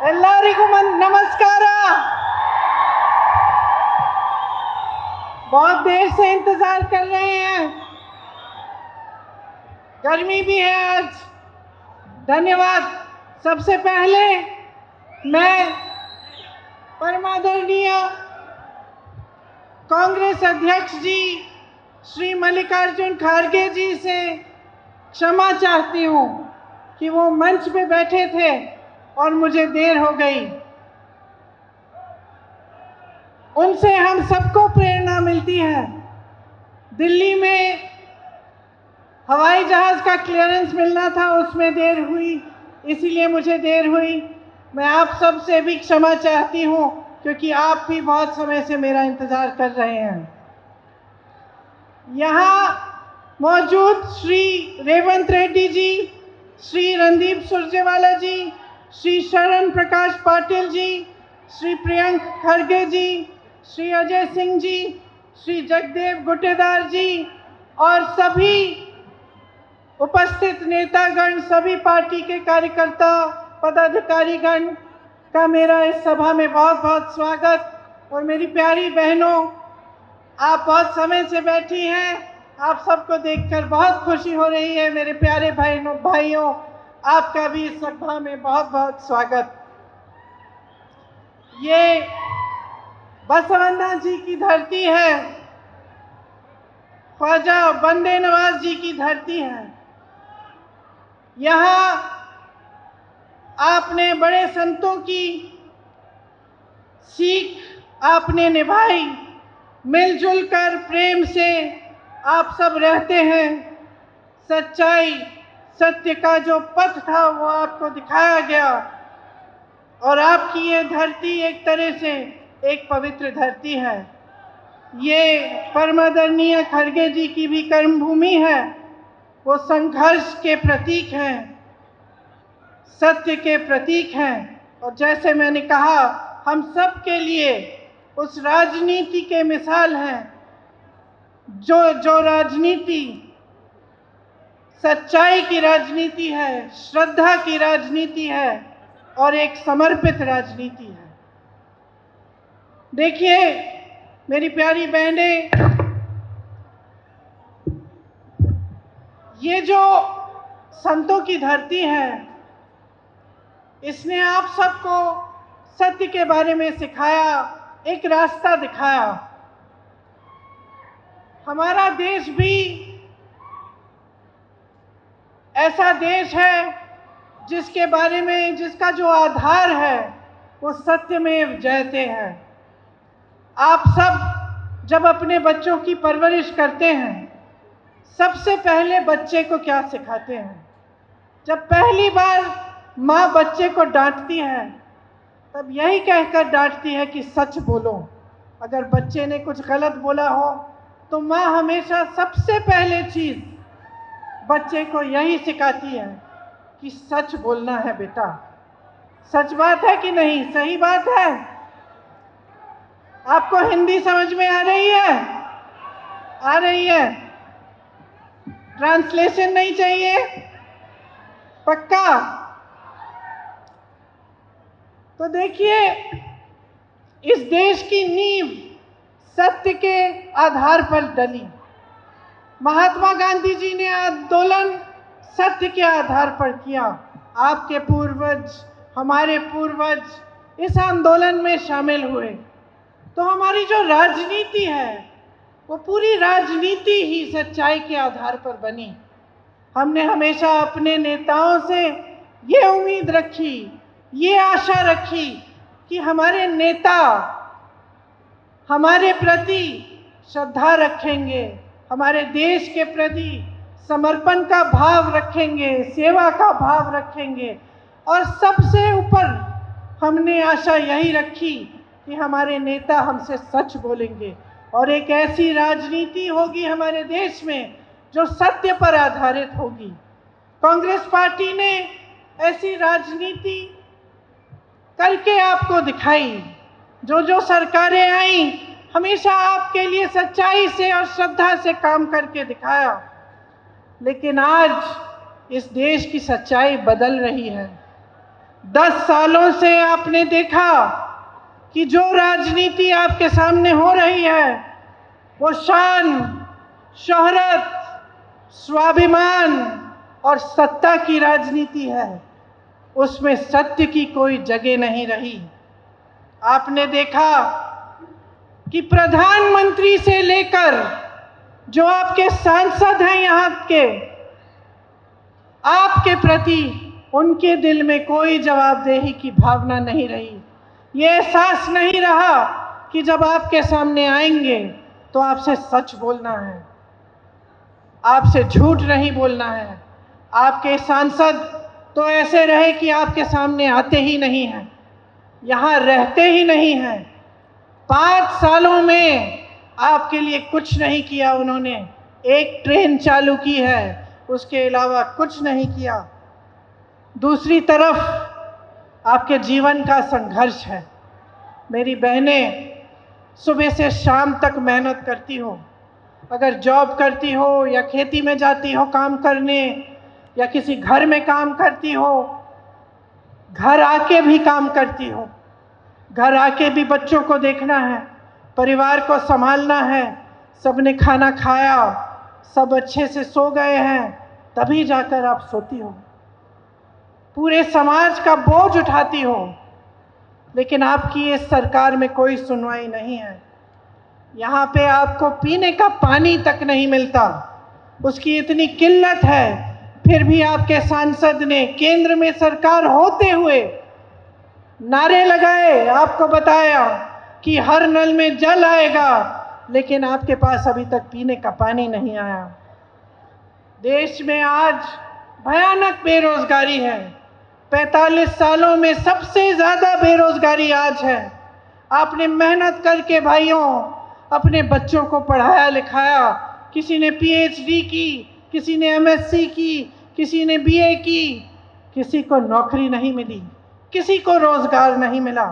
ಎಲ್ಲರಿಗೂ नमस्कार। बहुत देर से इंतजार कर रहे हैं, गर्मी भी है आज। धन्यवाद। सबसे पहले मैं परमादरणीय कांग्रेस अध्यक्ष जी श्री मल्लिकार्जुन खड़गे जी से क्षमा चाहती हूँ कि वो मंच पे बैठे थे और मुझे देर हो गई। उनसे हम सबको प्रेरणा मिलती है। दिल्ली में हवाई जहाज का क्लियरेंस मिलना था, उसमें देर हुई, इसीलिए मुझे देर हुई। मैं आप सब से भी क्षमा चाहती हूँ क्योंकि आप भी बहुत समय से मेरा इंतजार कर रहे हैं। यहाँ मौजूद श्री रेवंत रेड्डी जी, श्री रणदीप सुरजेवाला जी, श्री शरण प्रकाश पाटिल जी, श्री प्रियंक खड़गे जी, श्री अजय सिंह जी, श्री जगदेव गुटेदार जी और सभी उपस्थित नेतागण, सभी पार्टी के कार्यकर्ता पदाधिकारीगण का मेरा इस सभा में बहुत बहुत स्वागत। और मेरी प्यारी बहनों, आप बहुत समय से बैठी हैं, आप सबको देखकर बहुत खुशी हो रही है। मेरे प्यारे भाइयों, आपका भी इस सभा में बहुत बहुत स्वागत। ये बसवन्ना जी की धरती है, ख्वाजा बंदे नवाज जी की धरती है। यहाँ आपने बड़े संतों की सीख आपने निभाई, मिलजुल कर प्रेम से आप सब रहते हैं। सच्चाई, सत्य का जो पथ था वो आपको दिखाया गया और आपकी ये धरती एक तरह से एक पवित्र धरती है। ये परमादरणीय खड़गे जी की भी कर्मभूमि है। वो संघर्ष के प्रतीक हैं, सत्य के प्रतीक हैं और जैसे मैंने कहा, हम सब के लिए उस राजनीति के मिसाल हैं जो राजनीति सच्चाई की राजनीति है, श्रद्धा की राजनीति है और एक समर्पित राजनीति है। देखिए मेरी प्यारी बहनें, ये जो संतों की धरती है, इसने आप सबको सत्य के बारे में सिखाया, एक रास्ता दिखाया। हमारा देश भी ऐसा देश है जिसके बारे में, जिसका जो आधार है वो सत्यमेव जयते है। आप सब जब अपने बच्चों की परवरिश करते हैं, सबसे पहले बच्चे को क्या सिखाते हैं? जब पहली बार माँ बच्चे को डांटती है तब यही कहकर डांटती है कि सच बोलो। अगर बच्चे ने कुछ गलत बोला हो तो माँ हमेशा सबसे पहले चीज बच्चे को यही सिखाती है कि सच बोलना है बेटा। सच बात है कि नहीं? सही बात है। आपको हिंदी समझ में आ रही है? आ रही है? ट्रांसलेशन नहीं चाहिए? पक्का? तो देखिए, इस देश की नींव सत्य के आधार पर डली। महात्मा गांधी जी ने आंदोलन सत्य के आधार पर किया। आपके पूर्वज, हमारे पूर्वज इस आंदोलन में शामिल हुए। तो हमारी जो राजनीति है वो पूरी राजनीति ही सच्चाई के आधार पर बनी। हमने हमेशा अपने नेताओं से ये उम्मीद रखी, ये आशा रखी कि हमारे नेता हमारे प्रति श्रद्धा रखेंगे, हमारे देश के प्रति समर्पण का भाव रखेंगे, सेवा का भाव रखेंगे और सबसे ऊपर हमने आशा यही रखी कि हमारे नेता हमसे सच बोलेंगे और एक ऐसी राजनीति होगी हमारे देश में जो सत्य पर आधारित होगी। कांग्रेस पार्टी ने ऐसी राजनीति करके आपको दिखाई। जो सरकारें आई, हमेशा आपके लिए सच्चाई से और श्रद्धा से काम करके दिखाया। लेकिन आज इस देश की सच्चाई बदल रही है। 10 सालों से आपने देखा कि जो राजनीति आपके सामने हो रही है वो शान, शोहरत, स्वाभिमान और सत्ता की राजनीति है। उसमें सत्य की कोई जगह नहीं रही। आपने देखा कि प्रधानमंत्री से लेकर जो आपके सांसद हैं यहाँ के, आपके प्रति उनके दिल में कोई जवाबदेही की भावना नहीं रही। ये एहसास नहीं रहा कि जब आपके सामने आएंगे तो आपसे सच बोलना है, आपसे झूठ नहीं बोलना है। आपके सांसद तो ऐसे रहे कि आपके सामने आते ही नहीं हैं, यहाँ रहते ही नहीं हैं। 5 सालों में आपके लिए कुछ नहीं किया उन्होंने। एक ट्रेन चालू की है, उसके अलावा कुछ नहीं किया। दूसरी तरफ आपके जीवन का संघर्ष है। मेरी बहनें सुबह से शाम तक मेहनत करती हो, अगर जॉब करती हो या खेती में जाती हो काम करने या किसी घर में काम करती हो, घर आके भी काम करती हो, घर आके भी बच्चों को देखना है, परिवार को संभालना है। सबने खाना खाया, सब अच्छे से सो गए हैं, तभी जाकर आप सोती हो। पूरे समाज का बोझ उठाती हो, लेकिन आपकी इस सरकार में कोई सुनवाई नहीं है। यहाँ पे आपको पीने का पानी तक नहीं मिलता, उसकी इतनी किल्लत है। फिर भी आपके सांसद ने केंद्र में सरकार होते हुए नारे लगाए, आपको बताया कि हर नल में जल आएगा, लेकिन आपके पास अभी तक पीने का पानी नहीं आया। देश में आज भयानक बेरोजगारी है। 45 सालों में सबसे ज़्यादा बेरोजगारी आज है। आपने मेहनत करके भाइयों अपने बच्चों को पढ़ाया लिखाया, किसी ने पीएचडी की, किसी ने एमएससी की, किसी ने बीए की, किसी को नौकरी नहीं मिली, किसी को रोजगार नहीं मिला।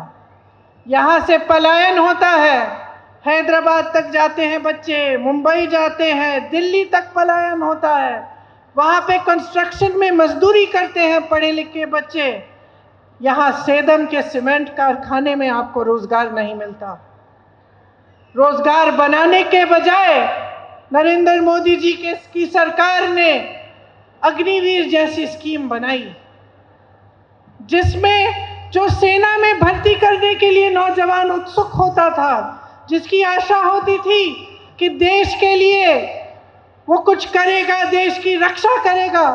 यहाँ से पलायन होता है, हैदराबाद तक जाते हैं बच्चे, मुंबई जाते हैं, दिल्ली तक पलायन होता है। वहाँ पे कंस्ट्रक्शन में मजदूरी करते हैं पढ़े लिखे बच्चे। यहाँ सेदम के सीमेंट कारखाने में आपको रोजगार नहीं मिलता। रोजगार बनाने के बजाय नरेंद्र मोदी जी की सरकार ने अग्निवीर जैसी स्कीम बनाई, जिसमें जो सेना में भर्ती करने के लिए नौजवान उत्सुक होता था, जिसकी आशा होती थी कि देश के लिए वो कुछ करेगा, देश की रक्षा करेगा,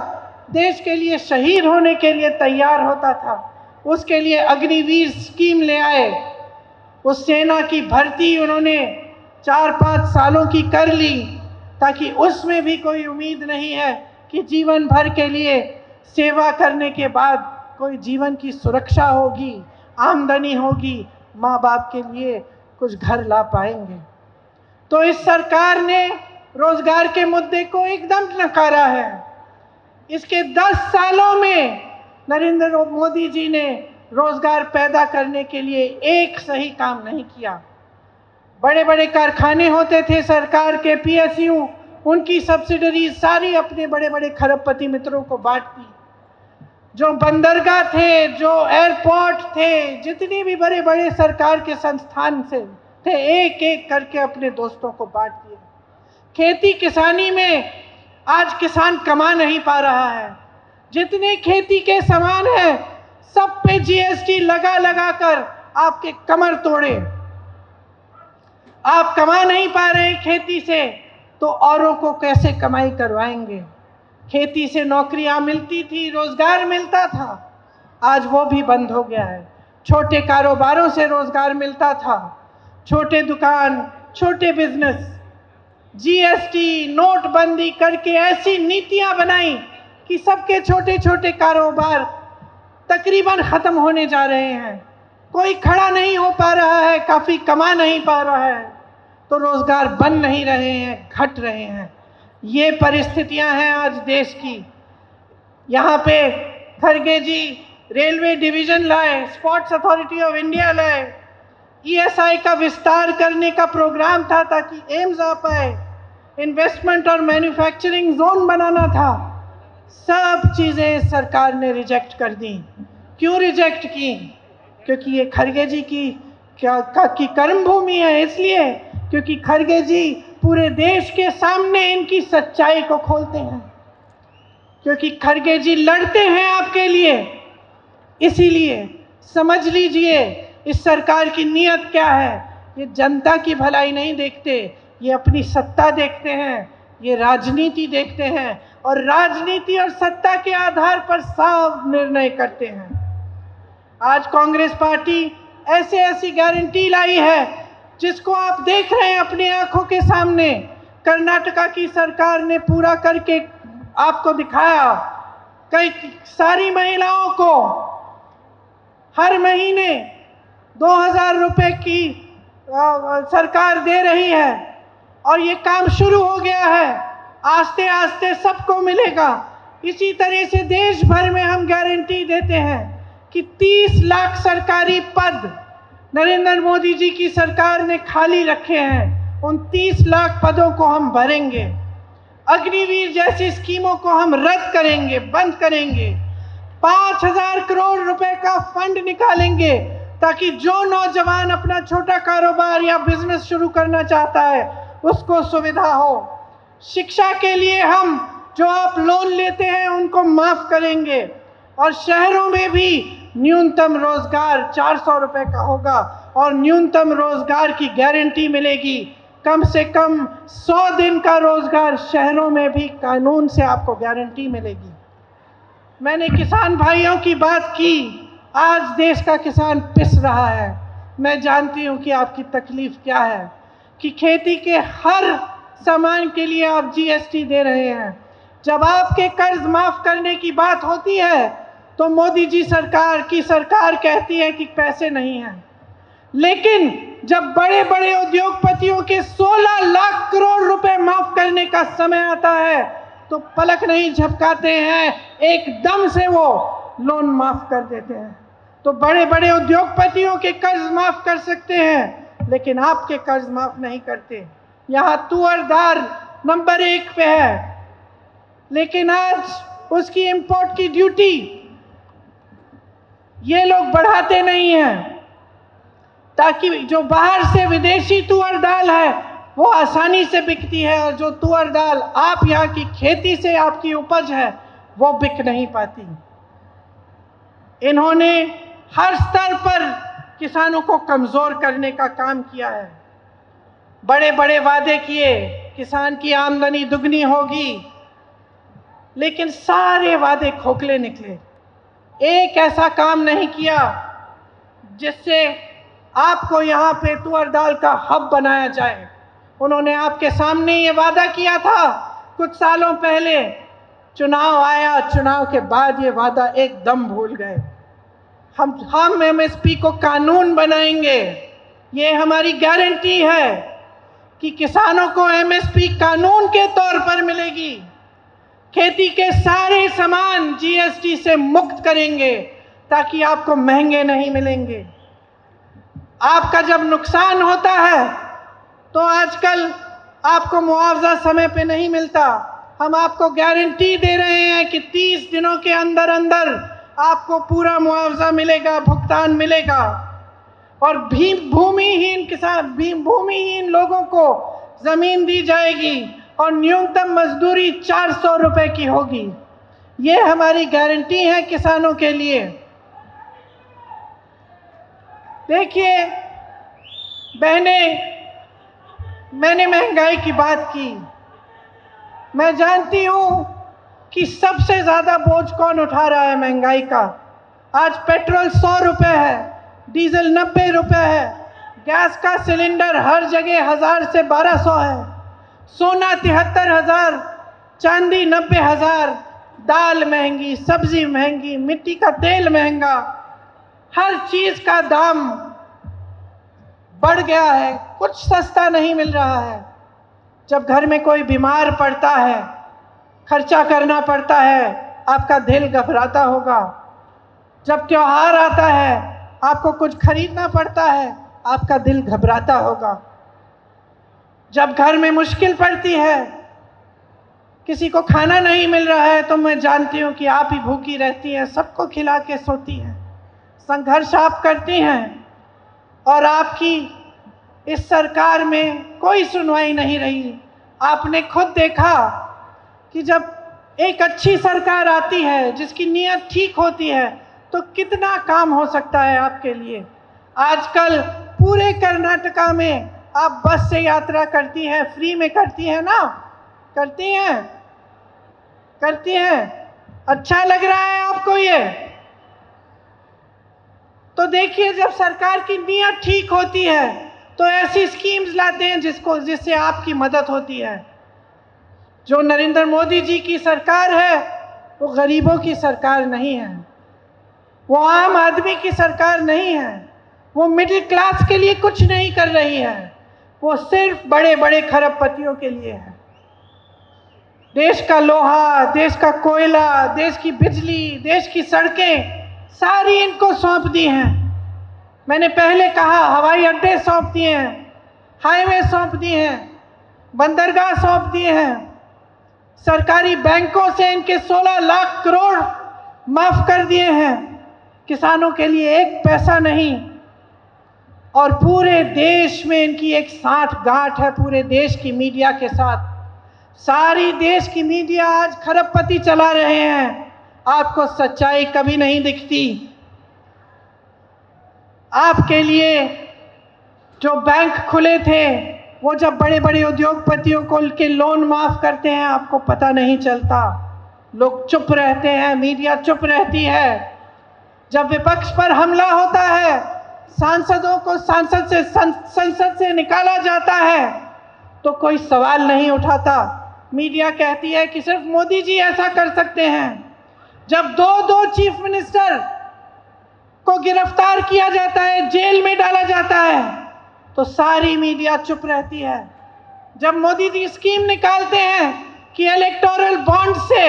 देश के लिए शहीद होने के लिए तैयार होता था, उसके लिए अग्निवीर स्कीम ले आए। उस सेना की भर्ती उन्होंने 4-5 सालों की कर ली, ताकि उसमें भी कोई उम्मीद नहीं है कि जीवन भर के लिए सेवा करने के बाद कोई जीवन की सुरक्षा होगी, आमदनी होगी, माँ बाप के लिए कुछ घर ला पाएंगे। तो इस सरकार ने रोजगार के मुद्दे को एकदम नकारा है। इसके 10 सालों में नरेंद्र मोदी जी ने रोजगार पैदा करने के लिए एक सही काम नहीं किया। बड़े बड़े कारखाने होते थे सरकार के, पीएसयू, उनकी सब्सिडरी सारी अपने बड़े बड़े खरबपति मित्रों को बांट दी। जो बंदरगाह थे, जो एयरपोर्ट थे, जितने भी बड़े बड़े सरकार के संस्थान से थे, एक एक करके अपने दोस्तों को बांट दिया। खेती किसानी में आज किसान कमा नहीं पा रहा है। जितने खेती के सामान हैं सब पे जीएसटी लगा लगा कर आपके कमर तोड़े। आप कमा नहीं पा रहे खेती से, तो औरों को कैसे कमाई करवाएंगे? खेती से नौकरियां मिलती थी, रोजगार मिलता था, आज वो भी बंद हो गया है। छोटे कारोबारों से रोजगार मिलता था, छोटे दुकान, छोटे बिजनेस। जीएसटी, नोटबंदी करके ऐसी नीतियां बनाई कि सबके छोटे छोटे कारोबार तकरीबन खत्म होने जा रहे हैं। कोई खड़ा नहीं हो पा रहा है, काफी कमा नहीं पा रहा है, तो रोजगार बन नहीं रहे हैं, घट रहे हैं। ये परिस्थितियां हैं आज देश की। यहाँ पे खरगे जी रेलवे डिवीजन लाए, स्पोर्ट्स अथॉरिटी ऑफ इंडिया लाए, ईएसआई का विस्तार करने का प्रोग्राम था ताकि एम्स आ पाए, इन्वेस्टमेंट और मैन्युफैक्चरिंग जोन बनाना था। सब चीजें सरकार ने रिजेक्ट कर दी, क्यों रिजेक्ट की? क्योंकि ये खरगे जी की कर्म भूमि है, इसलिए क्योंकि खरगे जी पूरे देश के सामने इनकी सच्चाई को खोलते हैं, क्योंकि खरगे जी लड़ते हैं आपके लिए। इसीलिए समझ लीजिए इस सरकार की नीयत क्या है। ये जनता की भलाई नहीं देखते, ये अपनी सत्ता देखते हैं, ये राजनीति देखते हैं, और राजनीति और सत्ता के आधार पर साफ निर्णय करते हैं। आज कांग्रेस पार्टी ऐसे ऐसी गारंटी लाई है जिसको आप देख रहे हैं अपनी आंखों के सामने। कर्नाटका की सरकार ने पूरा करके आपको दिखाया। कई सारी महिलाओं को हर महीने 2000 रुपए की सरकार दे रही है, और ये काम शुरू हो गया है। आस्ते आस्ते सबको मिलेगा। इसी तरह से देश भर में हम गारंटी देते हैं कि 30 लाख सरकारी पद नरेंद्र मोदी जी की सरकार ने खाली रखे हैं। उन 30 लाख पदों को हम भरेंगे। अग्निवीर जैसी स्कीमों को हम रद्द करेंगे, बंद करेंगे। 5000 करोड़ रुपए का फंड निकालेंगे ताकि जो नौजवान अपना छोटा कारोबार या बिजनेस शुरू करना चाहता है उसको सुविधा हो। शिक्षा के लिए हम जो आप लोन लेते हैं उनको माफ करेंगे, और शहरों में भी न्यूनतम रोजगार 400 रुपए का होगा, और न्यूनतम रोजगार की गारंटी मिलेगी। कम से कम 100 दिन का रोजगार शहरों में भी कानून से आपको गारंटी मिलेगी। मैंने किसान भाइयों की बात की। आज देश का किसान पिस रहा है। मैं जानती हूँ कि आपकी तकलीफ क्या है, कि खेती के हर सामान के लिए आप जीएसटी दे रहे हैं। जब आपके कर्ज माफ करने की बात होती है तो मोदी जी सरकार कहती है कि पैसे नहीं हैं, लेकिन जब बड़े बड़े उद्योगपतियों के 16 लाख करोड़ रुपए माफ करने का समय आता है तो पलक नहीं झपकाते हैं, एकदम से वो लोन माफ कर देते हैं। तो बड़े बड़े उद्योगपतियों के कर्ज माफ कर सकते हैं, लेकिन आपके कर्ज माफ नहीं करते। यहाँ तुअर दाल नंबर 1 पे है, लेकिन आज उसकी इंपोर्ट की ड्यूटी ये लोग बढ़ाते नहीं हैं, ताकि जो बाहर से विदेशी तुअर दाल है वो आसानी से बिकती है, और जो तुअर दाल आप यहाँ की खेती से आपकी उपज है वो बिक नहीं पाती। इन्होंने हर स्तर पर किसानों को कमजोर करने का काम किया है। बड़े बड़े वादे किए, किसान की आमदनी दुगनी होगी, लेकिन सारे वादे खोखले निकले। एक ऐसा काम नहीं किया जिससे आपको यहाँ पे तुअर दाल का हब बनाया जाए। उन्होंने आपके सामने ये वादा किया था कुछ सालों पहले, चुनाव आया, चुनाव के बाद ये वादा एकदम भूल गए। हम एमएसपी को कानून बनाएंगे, ये हमारी गारंटी है कि किसानों को एमएसपी कानून के तौर पर मिलेगी। खेती के सारे सामान जीएसटी से मुक्त करेंगे ताकि आपको महंगे नहीं मिलेंगे। आपका जब नुकसान होता है तो आजकल आपको मुआवजा समय पे नहीं मिलता। हम आपको गारंटी दे रहे हैं कि 30 दिनों के अंदर अंदर आपको पूरा मुआवजा मिलेगा, भुगतान मिलेगा, और भूमिहीन लोगों को जमीन दी जाएगी, और न्यूनतम मजदूरी 400 रुपए की होगी। ये हमारी गारंटी है किसानों के लिए। देखिए बहने, मैंने महंगाई की बात की। मैं जानती हूं कि सबसे ज्यादा बोझ कौन उठा रहा है महंगाई का। आज पेट्रोल 100 रुपए है, डीजल 90 रुपए है, गैस का सिलेंडर हर जगह 1000 से 1200 है, सोना 73,000, चांदी 90,000, दाल महंगी, सब्जी महंगी, मिट्टी का तेल महंगा, हर चीज का दाम बढ़ गया है, कुछ सस्ता नहीं मिल रहा है। जब घर में कोई बीमार पड़ता है, खर्चा करना पड़ता है, आपका दिल घबराता होगा। जब त्योहार आता है, आपको कुछ खरीदना पड़ता है, आपका दिल घबराता होगा। जब घर में मुश्किल पड़ती है, किसी को खाना नहीं मिल रहा है, तो मैं जानती हूँ कि आप ही भूखी रहती हैं, सबको खिला के सोती हैं। संघर्ष आप करती हैं और आपकी इस सरकार में कोई सुनवाई नहीं रही। आपने खुद देखा कि जब एक अच्छी सरकार आती है, जिसकी नीयत ठीक होती है, तो कितना काम हो सकता है आपके लिए। आजकल पूरे कर्नाटका में आप बस से यात्रा करती हैं, फ्री में करती हैं ना? करती हैं। अच्छा लग रहा है आपको ये? तो देखिए, जब सरकार की नीयत ठीक होती है तो ऐसी स्कीम्स लाते हैं जिससे आपकी मदद होती है। जो नरेंद्र मोदी जी की सरकार है वो गरीबों की सरकार नहीं है, वो आम आदमी की सरकार नहीं है, वो मिडिल क्लास के लिए कुछ नहीं कर रही है, वो सिर्फ बड़े बड़े खरबपतियों के लिए है। देश का लोहा, देश का कोयला, देश की बिजली, देश की सड़कें सारी इनको सौंप दी हैं। मैंने पहले कहा, हवाई अड्डे सौंप दिए हैं, हाईवे सौंप दिए हैं, बंदरगाह सौंप दिए हैं, सरकारी बैंकों से इनके 16 लाख करोड़ माफ कर दिए हैं, किसानों के लिए एक पैसा नहीं। और पूरे देश में इनकी एक साठगांठ है, पूरे देश की मीडिया के साथ। सारी देश की मीडिया आज खरबपति चला रहे हैं, आपको सच्चाई कभी नहीं दिखती। आपके लिए जो बैंक खुले थे, वो जब बड़े बड़े उद्योगपतियों को उनके लोन माफ करते हैं, आपको पता नहीं चलता। लोग चुप रहते हैं, मीडिया चुप रहती है। जब विपक्ष पर हमला होता है, सांसदों को संसद से निकाला जाता है, तो कोई सवाल नहीं उठाता। मीडिया कहती है कि सिर्फ मोदी जी ऐसा कर सकते हैं। जब दो चीफ मिनिस्टर को गिरफ्तार किया जाता है, जेल में डाला जाता है, तो सारी मीडिया चुप रहती है। जब मोदी जी स्कीम निकालते हैं कि इलेक्टोरल बॉन्ड से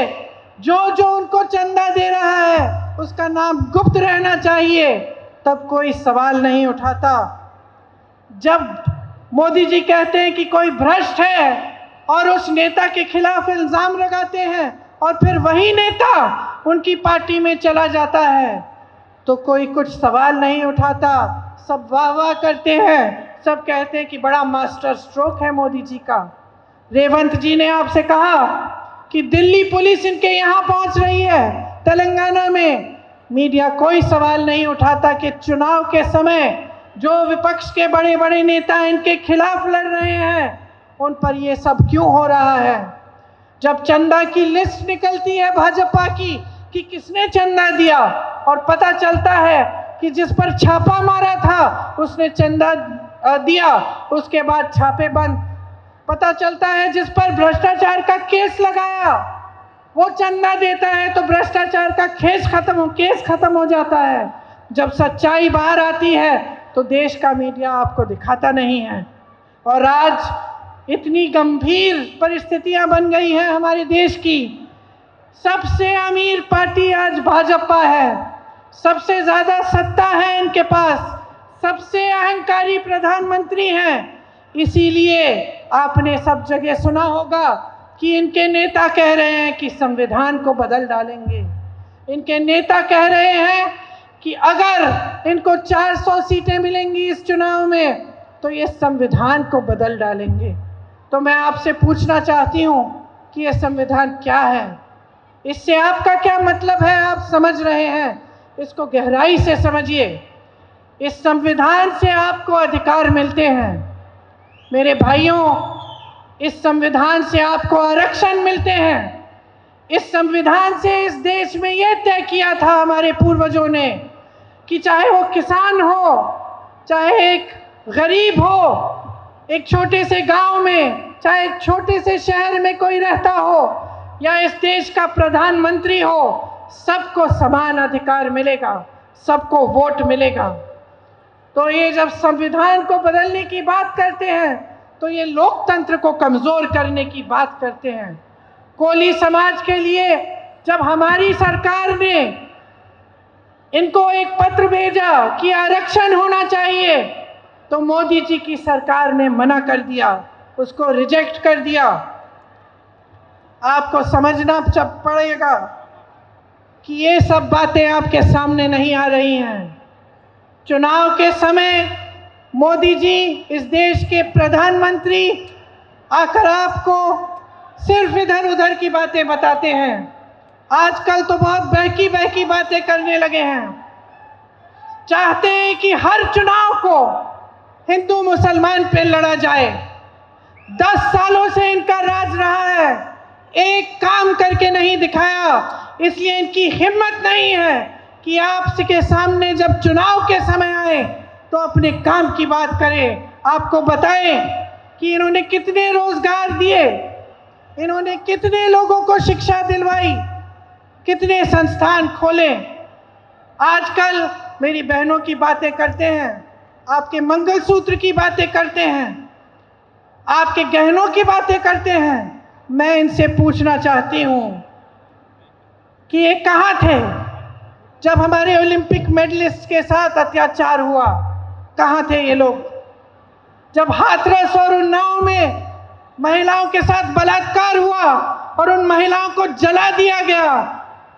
जो उनको चंदा दे रहा है उसका नाम गुप्त रहना चाहिए, तब कोई सवाल नहीं उठाता। जब मोदी जी कहते हैं कि कोई भ्रष्ट है और उस नेता के खिलाफ इल्जाम लगाते हैं और फिर वही नेता उनकी पार्टी में चला जाता है, तो कोई कुछ सवाल नहीं उठाता। सब वाह करते हैं, सब कहते हैं कि बड़ा मास्टर स्ट्रोक है मोदी जी का। रेवंत जी ने आपसे कहा कि दिल्ली पुलिस इनके यहाँ पहुंच रही है, तेलंगाना में। मीडिया कोई सवाल नहीं उठाता कि चुनाव के समय जो विपक्ष के बड़े बड़े नेता इनके खिलाफ लड़ रहे हैं, उन पर ये सब क्यों हो रहा है। जब चंदा की लिस्ट निकलती है भाजपा की कि किसने चंदा दिया, और पता चलता है कि जिस पर छापा मारा था उसने चंदा दिया, उसके बाद छापे बंद। पता चलता है जिस पर भ्रष्टाचार का केस लगाया वो चंदा देता है, तो भ्रष्टाचार का केस खत्म हो जाता है। जब सच्चाई बाहर आती है तो देश का मीडिया आपको दिखाता नहीं है। और आज इतनी गंभीर परिस्थितियां बन गई हैं हमारे देश की। सबसे अमीर पार्टी आज भाजपा है, सबसे ज्यादा सत्ता है इनके पास, सबसे अहंकारी प्रधानमंत्री हैं। इसीलिए आपने सब जगह सुना होगा कि इनके नेता कह रहे हैं कि संविधान को बदल डालेंगे। इनके नेता कह रहे हैं कि अगर इनको 400 सीटें मिलेंगी इस चुनाव में तो ये संविधान को बदल डालेंगे। तो मैं आपसे पूछना चाहती हूँ कि ये संविधान क्या है, इससे आपका क्या मतलब है। आप समझ रहे हैं, इसको गहराई से समझिए। इस संविधान से आपको अधिकार मिलते हैं मेरे भाइयों, इस संविधान से आपको आरक्षण मिलते हैं। इस संविधान से इस देश में यह तय किया था हमारे पूर्वजों ने कि चाहे वो किसान हो, चाहे एक गरीब हो, एक छोटे से गांव में, चाहे एक छोटे से शहर में कोई रहता हो, या इस देश का प्रधानमंत्री हो, सबको समान अधिकार मिलेगा, सबको वोट मिलेगा। तो ये जब संविधान को बदलने की बात करते हैं तो ये लोकतंत्र को कमजोर करने की बात करते हैं। कोली समाज के लिए जब हमारी सरकार ने इनको एक पत्र भेजा कि आरक्षण होना चाहिए, तो मोदी जी की सरकार ने मना कर दिया, उसको रिजेक्ट कर दिया। आपको समझना पड़ेगा कि ये सब बातें आपके सामने नहीं आ रही हैं। चुनाव के समय मोदी जी इस देश के प्रधानमंत्री आकर आपको सिर्फ इधर उधर की बातें बताते हैं। आजकल तो बहुत बहकी बहकी बातें करने लगे हैं। चाहते हैं कि हर चुनाव को हिंदू मुसलमान पे लड़ा जाए। 10 सालों से इनका राज रहा है, एक काम करके नहीं दिखाया, इसलिए इनकी हिम्मत नहीं है कि आपके सामने जब चुनाव के समय आए तो अपने काम की बात करें, आपको बताएं कि इन्होंने कितने रोजगार दिए, इन्होंने कितने लोगों को शिक्षा दिलवाई, कितने संस्थान खोले। आजकल मेरी बहनों की बातें करते हैं, आपके मंगलसूत्र की बातें करते हैं, आपके गहनों की बातें करते हैं। मैं इनसे पूछना चाहती हूं कि ये कहां थे जब हमारे ओलंपिक मेडलिस्ट के साथ अत्याचार हुआ? कहां थे ये लोग? जब हाथरस और उन्नाव में महिलाओं के साथ बलात्कार हुआ और उन महिलाओं को जला दिया गया,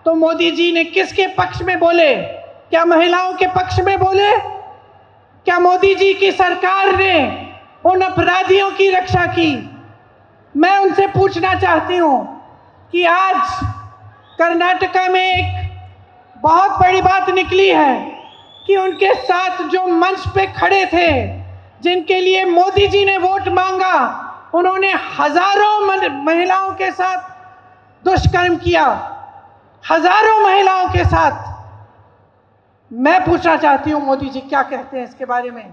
तो मोदी जी ने किसके पक्ष में बोले? क्या महिलाओं के पक्ष में बोले? क्या मोदी जी की सरकार ने उन अपराधियों की रक्षा की? मैं उनसे पूछना चाहती हूं कि आज कर्नाटका में एक बहुत बड़ी बात निकली है कि उनके साथ जो मंच पे खड़े थे, जिनके लिए मोदी जी ने वोट मांगा, उन्होंने हजारों महिलाओं के साथ दुष्कर्म किया, हजारों महिलाओं के साथ। मैं पूछना चाहती हूं मोदी जी क्या कहते हैं इसके बारे में?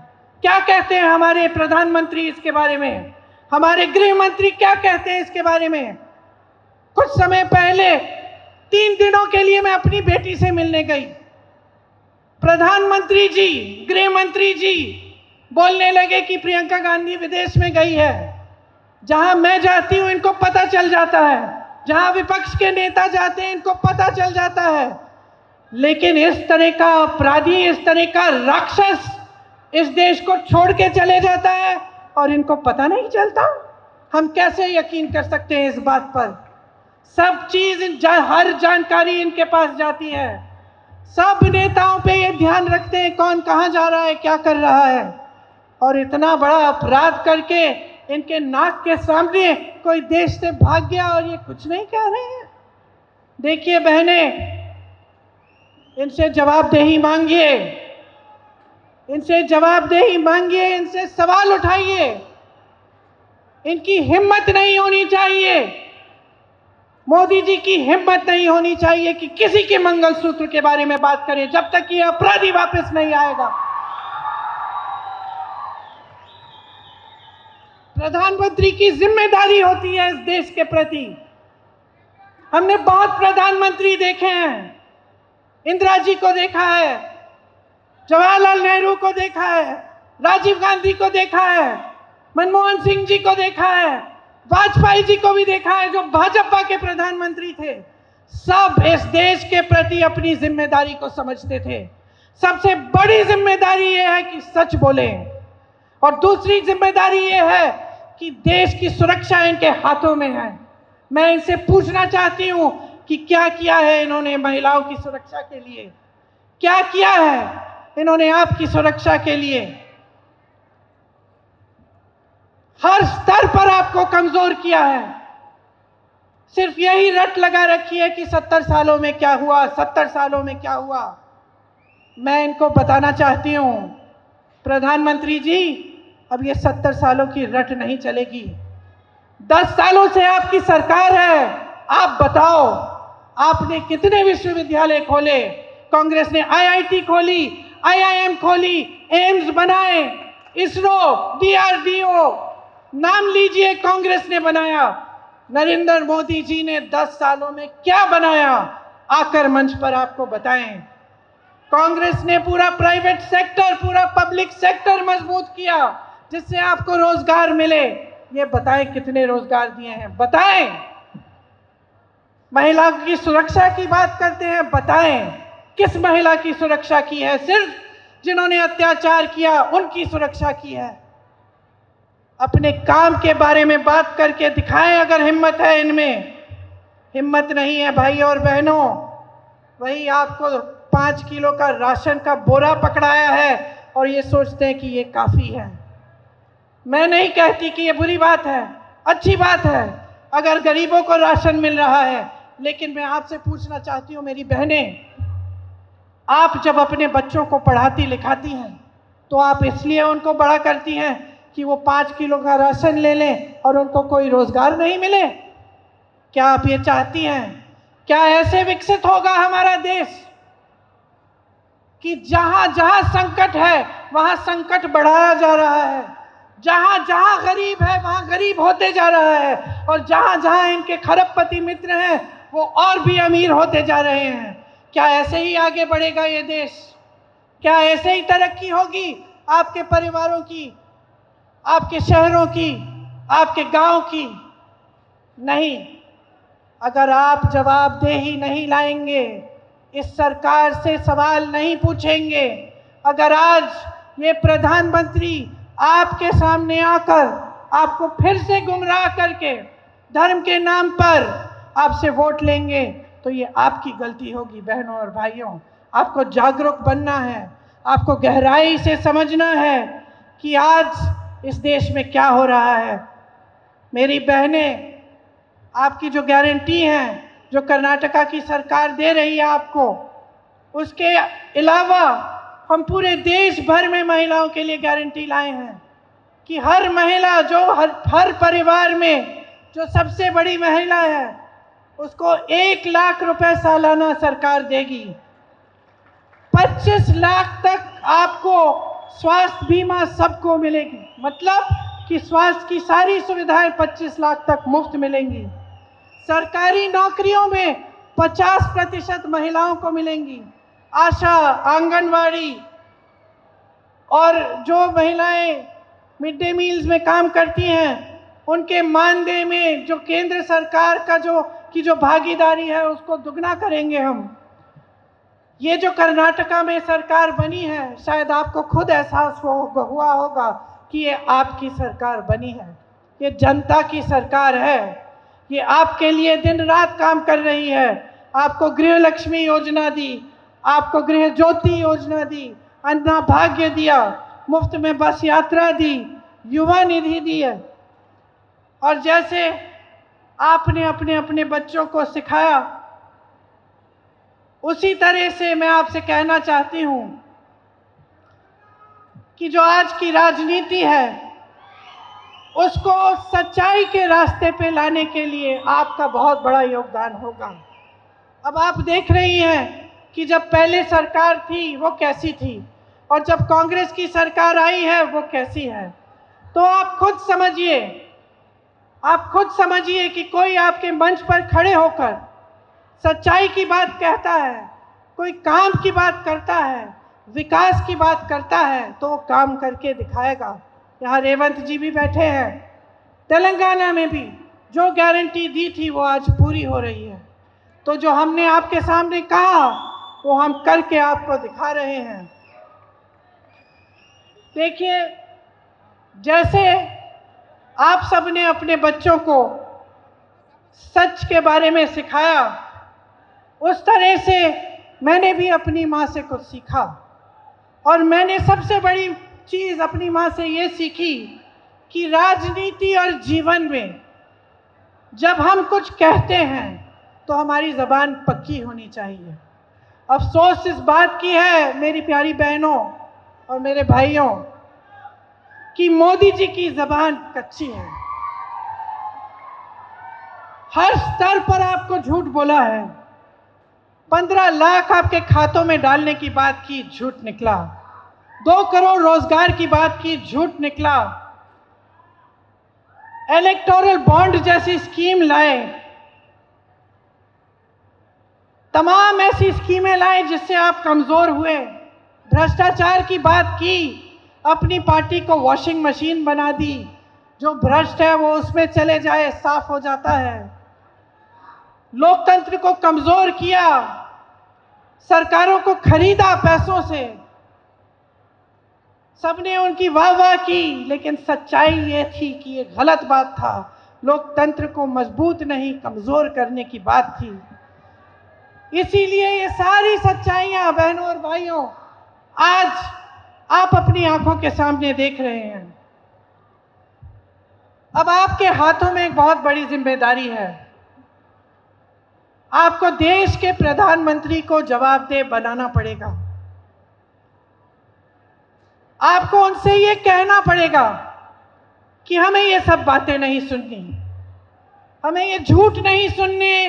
क्या कहते हैं हमारे प्रधानमंत्री इसके बारे में? हमारे गृह मंत्री क्या कहते हैं इसके बारे में? कुछ समय पहले 3 दिनों के लिए मैं अपनी बेटी से मिलने गई। प्रधानमंत्री जी, गृह मंत्री जी बोलने लगे कि प्रियंका गांधी विदेश में गई है। जहां मैं जाती हूं इनको पता चल जाता है, जहां विपक्ष के नेता जाते हैं इनको पता चल जाता है। लेकिन इस तरह का अपराधी, इस तरह का राक्षस इस देश को छोड़ के चले जाता है और इनको पता नहीं चलता। हम कैसे यकीन कर सकते हैं इस बात पर? सब चीज, हर जानकारी इनके पास जाती है। सब नेताओं पे ये ध्यान रखते हैं कौन कहां जा रहा है, क्या कर रहा है। और इतना बड़ा अपराध करके इनके नाक के सामने कोई देश से भाग गया और ये कुछ नहीं कह रहे हैं। देखिए बहने, इनसे जवाबदेही मांगिए, इनसे जवाबदेही मांगिए, इनसे सवाल उठाइए। इनकी हिम्मत नहीं होनी चाहिए, मोदी जी की हिम्मत नहीं होनी चाहिए कि किसी के मंगलसूत्र के बारे में बात करें जब तक ये अपराधी वापस नहीं आएगा। प्रधानमंत्री की जिम्मेदारी होती है इस देश के प्रति। हमने बहुत प्रधानमंत्री देखे हैं, इंदिरा जी को देखा है, जवाहरलाल नेहरू को देखा है, राजीव गांधी को देखा है, मनमोहन सिंह जी को देखा है, वाजपेयी जी को भी देखा है जो भाजपा के प्रधानमंत्री थे। सब इस देश के प्रति अपनी जिम्मेदारी को समझते थे। सबसे बड़ी जिम्मेदारी यह है कि सच बोलें, और दूसरी जिम्मेदारी यह है कि देश की सुरक्षा इनके हाथों में है। मैं इनसे पूछना चाहती हूं कि क्या किया है इन्होंने महिलाओं की सुरक्षा के लिए? क्या किया है इन्होंने आपकी सुरक्षा के लिए? हर स्तर पर आपको कमजोर किया है। सिर्फ यही रट लगा रखी है कि 70 सालों में क्या हुआ, 70 सालों में क्या हुआ। मैं इनको बताना चाहती हूं, प्रधानमंत्री जी, अब ये 70 सालों की रट नहीं चलेगी। 10 सालों से आपकी सरकार है। आप बताओ, आपने कितने विश्वविद्यालय खोले? कांग्रेस ने आईआईटी खोली, आईआईएम खोली, एम्स बनाए, इसरो, डीआरडीओ, नाम लीजिए, कांग्रेस ने बनाया। नरेंद्र मोदी जी ने 10 सालों में क्या बनाया? आकर मंच पर आपको बताएं। कांग्रेस ने पूरा प्राइवेट सेक्टर, पूरा पब्लिक सेक्टर मजबूत किया जिससे आपको रोजगार मिले। ये बताएं कितने रोजगार दिए हैं, बताएं। महिला की सुरक्षा की बात करते हैं, बताएं किस महिला की सुरक्षा की है? सिर्फ जिन्होंने अत्याचार किया उनकी सुरक्षा की है। अपने काम के बारे में बात करके दिखाएं अगर हिम्मत है इनमें। हिम्मत नहीं है भाई और बहनों, वही आपको 5 किलो का राशन का बोरा पकड़ाया है और ये सोचते हैं कि ये काफ़ी है। मैं नहीं कहती कि ये बुरी बात है, अच्छी बात है अगर गरीबों को राशन मिल रहा है। लेकिन मैं आपसे पूछना चाहती हूँ मेरी बहनें, आप जब अपने बच्चों को पढ़ाती लिखाती हैं तो आप इसलिए उनको बड़ा करती हैं कि वो 5 किलो का राशन ले लें और उनको कोई रोजगार नहीं मिले? क्या आप ये चाहती हैं? क्या ऐसे विकसित होगा हमारा देश कि जहां जहां संकट है वहां संकट बढ़ाया जा रहा है, जहां जहां गरीब है वहां गरीब होते जा रहा है, और जहां जहां इनके खरबपति मित्र हैं वो और भी अमीर होते जा रहे हैं? क्या ऐसे ही आगे बढ़ेगा ये देश? क्या ऐसे ही तरक्की होगी आपके परिवारों की, आपके शहरों की, आपके गांव की? नहीं। अगर आप जवाबदेही नहीं लाएंगे, इस सरकार से सवाल नहीं पूछेंगे, अगर आज ये प्रधानमंत्री आपके सामने आकर आपको फिर से गुमराह करके धर्म के नाम पर आपसे वोट लेंगे तो ये आपकी गलती होगी। बहनों और भाइयों, आपको जागरूक बनना है, आपको गहराई से समझना है कि आज इस देश में क्या हो रहा है। मेरी बहनें, आपकी जो गारंटी है जो कर्नाटका की सरकार दे रही है आपको, उसके अलावा हम पूरे देश भर में महिलाओं के लिए गारंटी लाए हैं कि हर महिला, जो हर परिवार में जो सबसे बड़ी महिला है उसको 1 लाख रुपए सालाना सरकार देगी। 25 लाख तक आपको स्वास्थ्य बीमा सबको मिलेगी, मतलब कि स्वास्थ्य की सारी सुविधाएं 25 लाख तक मुफ्त मिलेंगी। सरकारी नौकरियों में 50% महिलाओं को मिलेंगी। आशा, आंगनवाड़ी और जो महिलाएं मिड डे मील्स में काम करती हैं उनके मानदेय में जो केंद्र सरकार का जो भागीदारी है उसको दुगना करेंगे हम। ये जो कर्नाटका में सरकार बनी है, शायद आपको खुद एहसास हुआ होगा कि ये आपकी सरकार बनी है, ये जनता की सरकार है, ये आपके लिए दिन रात काम कर रही है। आपको गृह लक्ष्मी योजना दी, आपको गृह ज्योति योजना दी, अन्ना भाग्य दिया, मुफ्त में बस यात्रा दी, युवा निधि दी है। और जैसे आपने अपने अपने बच्चों को सिखाया, उसी तरह से मैं आपसे कहना चाहती हूं कि जो आज की राजनीति है उसको सच्चाई के रास्ते पे लाने के लिए आपका बहुत बड़ा योगदान होगा। अब आप देख रही हैं कि जब पहले सरकार थी वो कैसी थी और जब कांग्रेस की सरकार आई है वो कैसी है। तो आप खुद समझिए कि कोई आपके मंच पर खड़े होकर सच्चाई की बात कहता है, कोई काम की बात करता है, विकास की बात करता है तो वो काम करके दिखाएगा। यहाँ रेवंत जी भी बैठे हैं। तेलंगाना में भी जो गारंटी दी थी वो आज पूरी हो रही है। तो जो हमने आपके सामने कहा वो हम करके आपको दिखा रहे हैं। देखिए, जैसे आप सबने अपने बच्चों को सच के बारे में सिखाया, उस तरह से मैंने भी अपनी माँ से कुछ सीखा। और मैंने सबसे बड़ी चीज अपनी माँ से ये सीखी कि राजनीति और जीवन में जब हम कुछ कहते हैं तो हमारी जबान पक्की होनी चाहिए। अफसोस इस बात की है मेरी प्यारी बहनों और मेरे भाइयों कि मोदी जी की जबान कच्ची है। हर स्तर पर आपको झूठ बोला है। 15 लाख आपके खातों में डालने की बात की, झूठ निकला। 2 करोड़ रोजगार की बात की, झूठ निकला। इलेक्टोरल बॉन्ड जैसी स्कीम लाए, तमाम ऐसी स्कीमें लाए जिससे आप कमजोर हुए। भ्रष्टाचार की बात की, अपनी पार्टी को वॉशिंग मशीन बना दी, जो भ्रष्ट है वो उसमें चले जाए, साफ हो जाता है। लोकतंत्र को कमजोर किया, सरकारों को खरीदा पैसों से, सबने उनकी वाह की, लेकिन सच्चाई ये थी कि ये गलत बात था। लोकतंत्र को मजबूत नहीं कमजोर करने की बात थी। इसीलिए ये सारी सच्चाइयां बहनों और भाइयों आज आप अपनी आंखों के सामने देख रहे हैं। अब आपके हाथों में एक बहुत बड़ी जिम्मेदारी है। आपको देश के प्रधानमंत्री को जवाबदेह बनाना पड़ेगा। आपको उनसे ये कहना पड़ेगा कि हमें ये सब बातें नहीं सुननी, हमें ये झूठ नहीं सुनने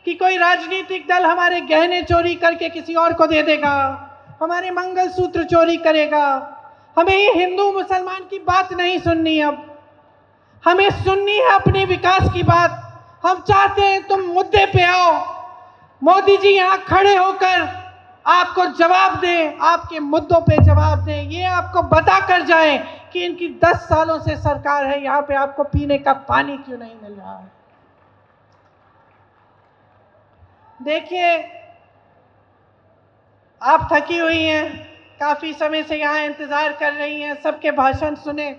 कि कोई राजनीतिक दल हमारे गहने चोरी करके किसी और को दे देगा, हमारे मंगलसूत्र चोरी करेगा। हमें ये हिंदू मुसलमान की बात नहीं सुननी। अब हमें सुननी है अपने विकास की बात। हम चाहते हैं तुम मुद्दे पे आओ, मोदी जी यहाँ खड़े होकर आपको जवाब दें, आपके मुद्दों पे जवाब दें, ये आपको बता कर जाएं कि इनकी 10 सालों से सरकार है, यहाँ पे आपको पीने का पानी क्यों नहीं मिल रहा है। देखिए, आप थकी हुई हैं, काफी समय से यहाँ इंतजार कर रही हैं, सबके भाषण सुने।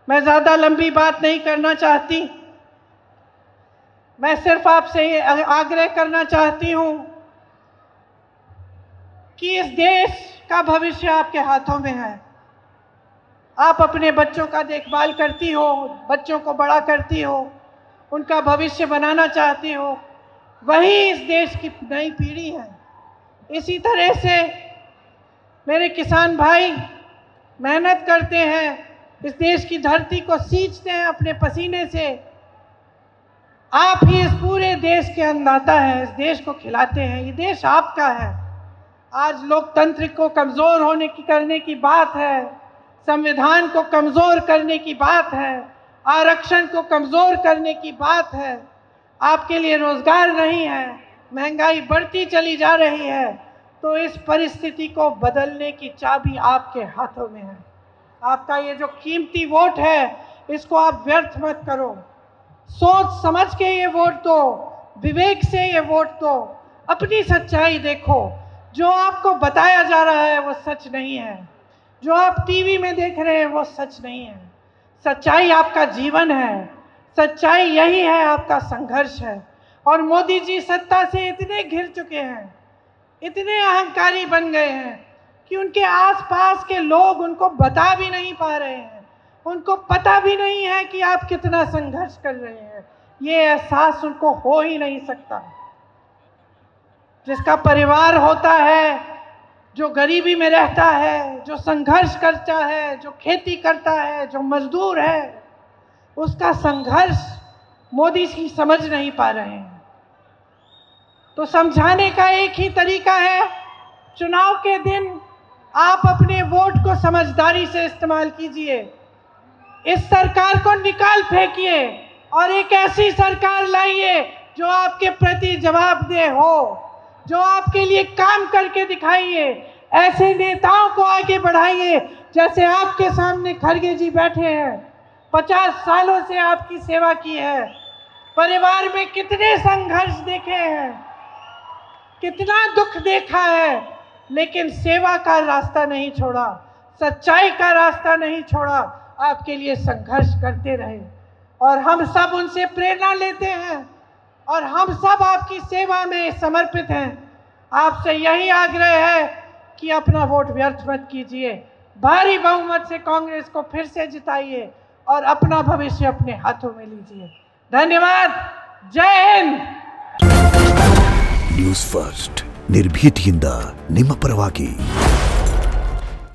मैं ज्यादा लंबी बात नहीं करना चाहती। मैं सिर्फ आपसे ये आग्रह करना चाहती हूं कि इस देश का भविष्य आपके हाथों में है। आप अपने बच्चों का देखभाल करती हो, बच्चों को बड़ा करती हो, उनका भविष्य बनाना चाहती हो। वही इस देश की नई पीढ़ी है। इसी तरह से मेरे किसान भाई मेहनत करते हैं, इस देश की धरती को सींचते हैं अपने पसीने से। आप ही इस पूरे देश के अन्नदाता हैं, इस देश को खिलाते हैं। ये देश आपका है। आज लोकतंत्र को कमज़ोर करने की बात है, संविधान को कमज़ोर करने की बात है, आरक्षण को कमज़ोर करने की बात है। आपके लिए रोज़गार नहीं है, महंगाई बढ़ती चली जा रही है। तो इस परिस्थिति को बदलने की चाबी आपके हाथों में है। आपका ये जो कीमती वोट है, इसको आप व्यर्थ मत करो। सोच समझ के ये वोट दो, विवेक से ये वोट दो, अपनी सच्चाई देखो। जो आपको बताया जा रहा है वो सच नहीं है, जो आप टीवी में देख रहे हैं वो सच नहीं है। सच्चाई आपका जीवन है, सच्चाई यही है, आपका संघर्ष है। और मोदी जी सत्ता से इतने घिर चुके हैं, इतने अहंकारी बन गए हैं कि उनके आसपास के लोग उनको बता भी नहीं पा रहे हैं, उनको पता भी नहीं है कि आप कितना संघर्ष कर रहे हैं। ये एहसास उनको हो ही नहीं सकता। जिसका परिवार होता है, जो गरीबी में रहता है, जो संघर्ष करता है, जो खेती करता है, जो मजदूर है, उसका संघर्ष मोदी जी समझ नहीं पा रहे हैं। तो समझाने का एक ही तरीका है, चुनाव के दिन आप अपने वोट को समझदारी से इस्तेमाल कीजिए। इस सरकार को निकाल फेंकिए और एक ऐसी सरकार लाइए जो आपके प्रति जवाबदेह हो, जो आपके लिए काम करके दिखाइए। ऐसे नेताओं को आगे बढ़ाइए, जैसे आपके सामने खड़गे जी बैठे हैं। 50 सालों से आपकी सेवा की है, परिवार में कितने संघर्ष देखे हैं, कितना दुख देखा है, लेकिन सेवा का रास्ता नहीं छोड़ा, सच्चाई का रास्ता नहीं छोड़ा, आपके लिए संघर्ष करते रहे। और हम सब उनसे प्रेरणा लेते हैं और हम सब आपकी सेवा में समर्पित हैं। आपसे यही आग्रह है कि अपना वोट व्यर्थ मत कीजिए, भारी बहुमत से कांग्रेस को फिर से जिताइए और अपना भविष्य अपने हाथों में लीजिए। धन्यवाद। जय हिंद। न्यूज़ फर्स्ट, निर्भीतिಯಿಂದ ನಿಮ್ಮ ಪರವಾಗಿ।